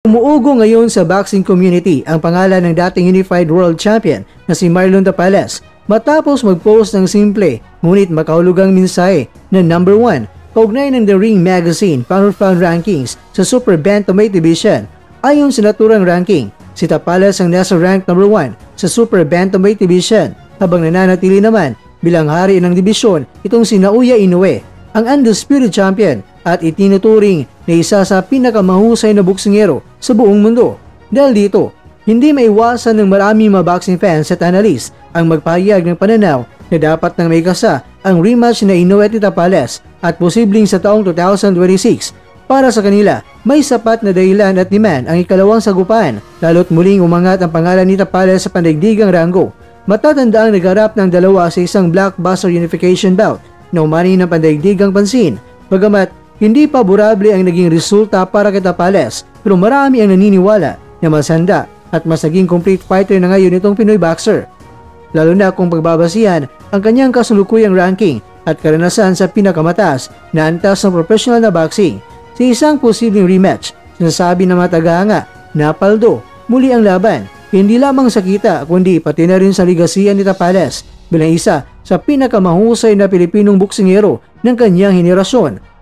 Umuugo ngayon sa boxing community ang pangalan ng dating Unified World Champion na si Marlon Tapales matapos mag-post ng simple ngunit makahulugang mensahe na number 1 kaugnay ng The Ring Magazine pound-for-pound rankings sa Super Bantamweight Division. Ayon sa naturang ranking, si Tapales ang nasa rank number 1 sa Super Bantamweight Division habang nananatili naman bilang hari ng dibisyon itong si Naoya Inoue, ang undisputed champion at itinuturing na isa sa pinakamahusay na boksingero sa buong mundo. Dahil dito, hindi maiwasan ng maraming mga boxing fans at analyst ang magpahayag ng pananaw na dapat nang may kasa ang rematch na Inoue at Tapales at posibleng sa taong 2026. Para sa kanila, may sapat na dahilan at demand ang ikalawang sagupaan lalo't muling umangat ang pangalan ni Tapales sa pandaigdigang ranggo. Matatanda ang nagharap ng dalawa sa isang blockbuster unification bout na umani ng pandaigdigang pansin. Bagamat hindi paborable ang naging resulta para kay Tapales, pero marami ang naniniwala na mas handa at mas naging complete fighter na ngayon itong Pinoy boxer. Lalo na kung pagbabasihan ang kanyang kasulukuyang ranking at karanasan sa pinakamataas na antas ng professional na boxing. Sa isang posibleng rematch, sinasabi ng mga tagahanga na paldo muli ang laban, hindi lamang sa kita kundi pati na rin sa ligasiyan ni Tapales bilang isa sa pinakamahusay na Pilipinong boksingero ng kanyang henerasyon.